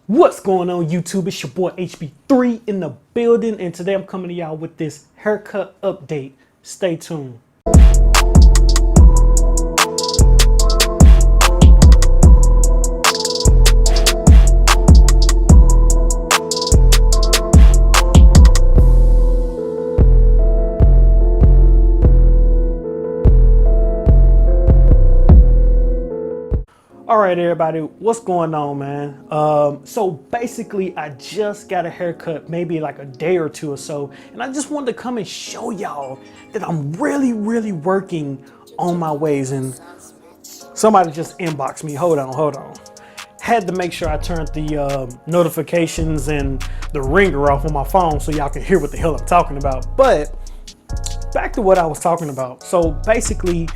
What's going on, YouTube? It's your boy HB3 in the building, and today I'm coming to y'all with this haircut update. Stay tuned. All right, everybody, what's going on, man? So basically, I just got a haircut maybe like a day or two or so, and I just wanted to come and show y'all that I'm really working on my ways. And somebody just inboxed me. Hold on. Had to make sure I turned the notifications and the ringer off on my phone so y'all can hear what the hell I'm talking about. But back to what I was talking about. So basically,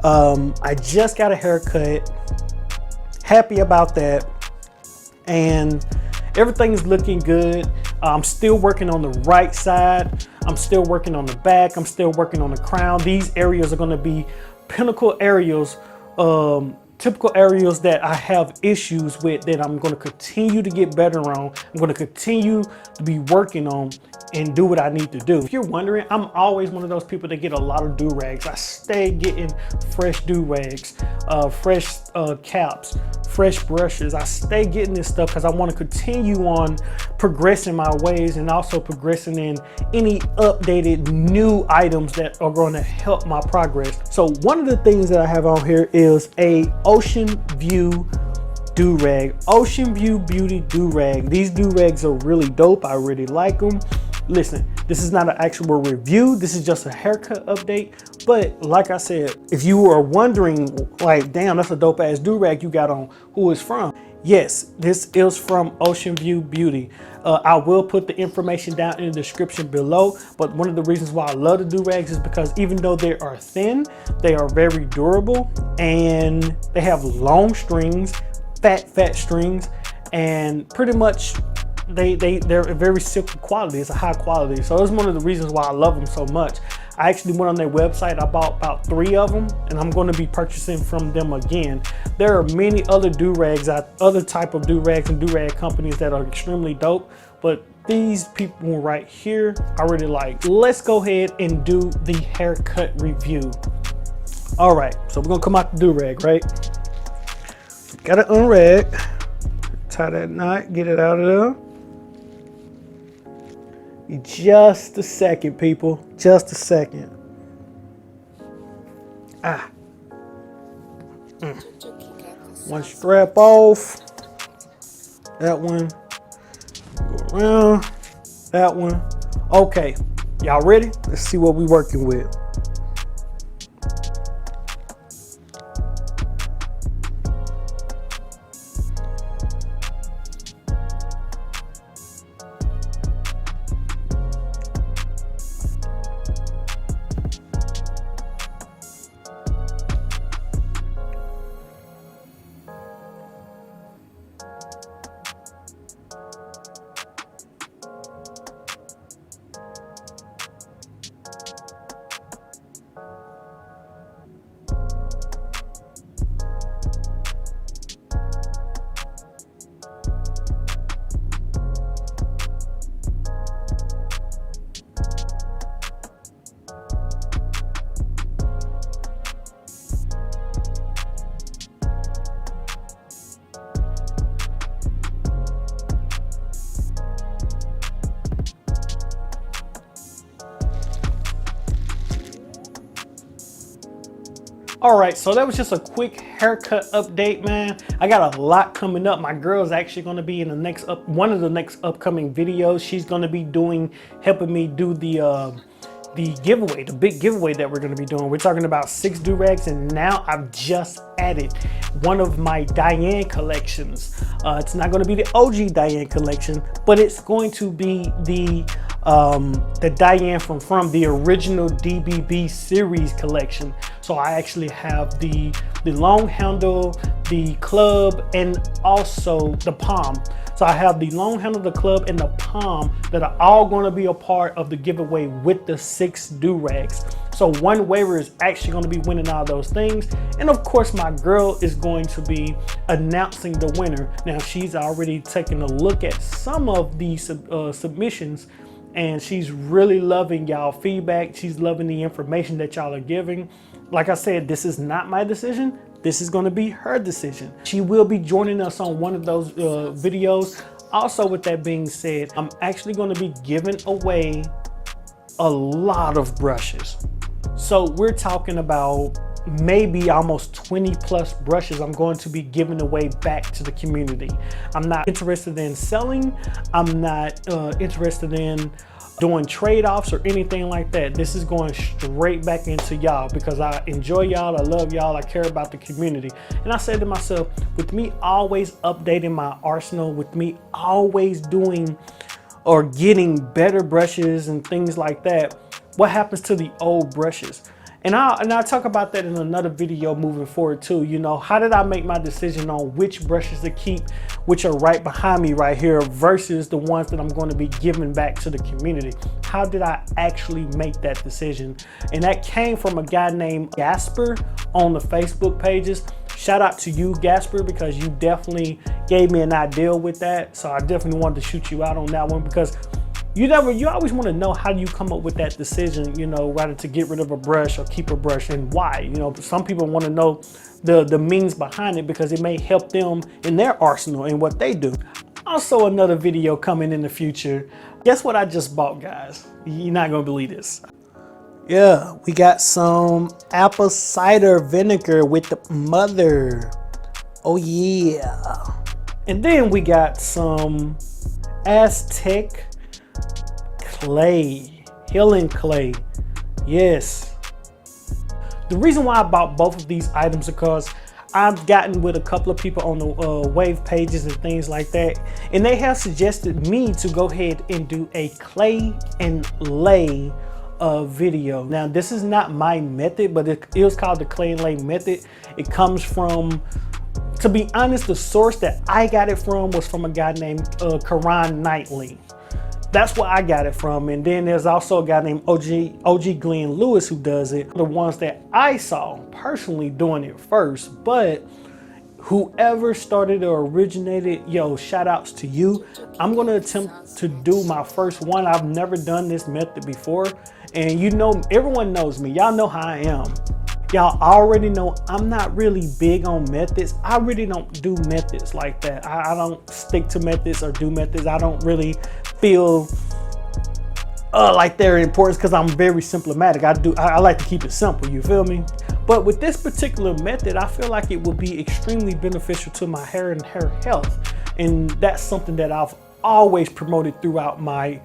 I just got a haircut. Happy about that, and everything's looking good. I'm still working on the right side. I'm still working on the back. I'm still working on the crown. These areas are going to be pinnacle areas, typical areas that I have issues with, that I'm going to continue to get better on. I'm going to continue to be working on and do what I need to do. If you're wondering, I'm always one of those people that get a lot of do-rags. I stay getting fresh do-rags, fresh caps, fresh brushes. I stay getting this stuff because I want to continue on progressing my ways and also progressing in any updated new items that are going to help my progress. So one of the things that I have on here is a Ocean View do-rag, Ocean View Beauty do-rag. These do-rags are really dope. I really like them. Listen, this is not an actual review. This is just a haircut update. But like I said, if you are wondering, like, damn, that's a dope ass do-rag you got on, who it's from? Yes, this is from Ocean View Beauty. I will put the information down in the description below. But one of the reasons why I love the do-rags is because even though they are thin, they are very durable, and they have long strings, fat strings, and pretty much they're very silky quality. It's a high quality, so it's one of the reasons why I love them so much. I actually went on their website. I bought about 3 of them, and I'm going to be purchasing from them again. There are many other do-rags, other type of do-rags and do-rag companies that are extremely dope, but these people right here I really like. Let's go ahead and do the haircut review. All right, so we're gonna come out the do-rag, right? Gotta unrag, tie that knot, get it out of there. Just a second, people, just a second. One strap off, that one, go around, that one. Okay, y'all ready? Let's see what we're working with. All right, so that was just a quick haircut update, man. I got a lot coming up. My girl is actually going to be in the next one of the next upcoming videos. She's going to be helping me do the giveaway, the big giveaway that we're going to be doing. We're talking about 6 do-rags, and now I've just added one of my Diane collections. It's not going to be the OG Diane collection, but it's going to be the Diane from the original DBB series collection. So I actually have the long handle, the club, and also the palm. So I have the long handle, the club, and the palm that are all going to be a part of the giveaway with the 6 do-rags. So one waiver is actually going to be winning all those things. And of course, my girl is going to be announcing the winner. Now, she's already taken a look at some of these submissions, and she's really loving y'all feedback. She's loving the information that y'all are giving. Like I said, this is not my decision. This is going to be her decision. She will be joining us on one of those videos. Also, with that being said, I'm actually going to be giving away a lot of brushes. So we're talking about maybe almost 20 plus brushes I'm going to be giving away back to the community. I'm not interested in selling. I'm not interested in doing trade-offs or anything like that. This is going straight back into y'all because I enjoy y'all, I love y'all, I care about the community. And I said to myself, with me always updating my arsenal, with me always doing or getting better brushes and things like that, what happens to the old brushes? And I'll talk about that in another video moving forward too. You know, how did I make my decision on which brushes to keep, which are right behind me right here, versus the ones that I'm going to be giving back to the community? How did I actually make that decision? And that came from a guy named Gasper on the Facebook pages. Shout out to you, Gasper, because you definitely gave me an idea with that. So I definitely wanted to shoot you out on that one, because you always want to know how do you come up with that decision, you know, whether to get rid of a brush or keep a brush, and why. You know, some people want to know the means behind it because it may help them in their arsenal and what they do. Also, another video coming in the future. Guess what I just bought, guys? You're not gonna believe this. Yeah, we got some apple cider vinegar with the mother. Oh yeah. And then we got some Aztec clay, healing clay. Yes. The reason why I bought both of these items is because I've gotten with a couple of people on the wave pages and things like that, and they have suggested me to go ahead and do a clay and lay video. Now, this is not my method, but it is called the clay and lay method. It comes from, to be honest, the source that I got it from was from a guy named Karan Knightley. That's where I got it from. And then there's also a guy named OG Glenn Lewis who does it. The ones that I saw personally doing it first, but whoever started or originated, yo, shout outs to you. I'm gonna attempt to do my first one. I've never done this method before. And you know, everyone knows me. Y'all know how I am. Y'all already know I'm not really big on methods. I really don't do methods like that. I don't stick to methods or do methods. I don't really feel like they're important because I'm very symptomatic. I like to keep it simple, you feel me? But with this particular method, I feel like it will be extremely beneficial to my hair and hair health. And that's something that I've always promoted throughout my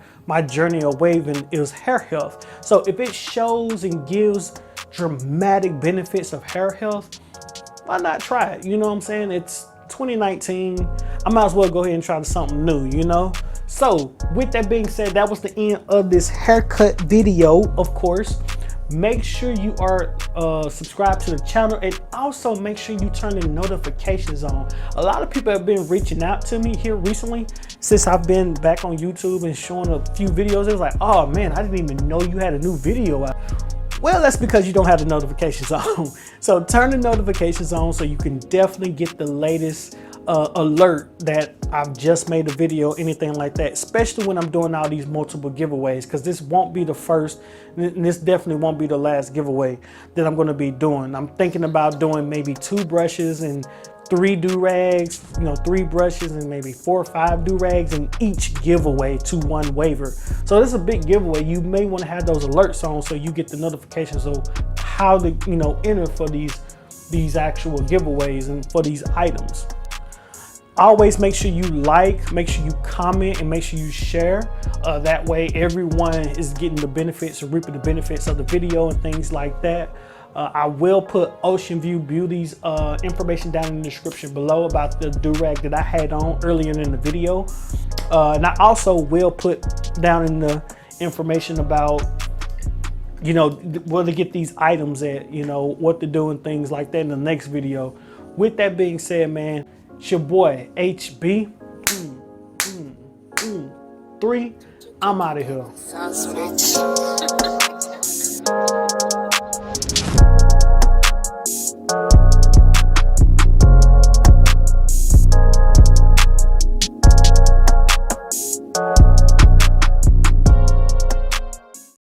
journey of waving is hair health. So if it shows and gives dramatic benefits of hair health, why not try it? You know what I'm saying? It's 2019. I might as well go ahead and try something new, you know? So with that being said, that was the end of this haircut video. Of course, make sure you are subscribed to the channel, and also make sure you turn the notifications on. A lot of people have been reaching out to me here recently since I've been back on YouTube and showing a few videos. It was like, oh man, I didn't even know you had a new video out. Well, that's because you don't have the notifications on. So turn the notifications on so you can definitely get the latest alert that I've just made a video, anything like that, especially when I'm doing all these multiple giveaways, because this won't be the first, and this definitely won't be the last giveaway that I'm going to be doing. I'm thinking about doing maybe 2 brushes and 3 do-rags, you know, 3 brushes and maybe 4 or 5 do-rags in each giveaway to one waiver. So this is a big giveaway. You may want to have those alerts on so you get the notifications of how to, you know, enter for these actual giveaways and for these items. Always make sure you like, make sure you comment, and make sure you share. That way everyone is getting the benefits or reaping the benefits of the video and things like that. I will put Ocean View Beauty's information down in the description below about the do-rag that I had on earlier in the video. And I also will put down in the information about, you know, where to get these items at, you know, what to do and things like that in the next video. With that being said, man, it's your boy HB 3. I'm out of here.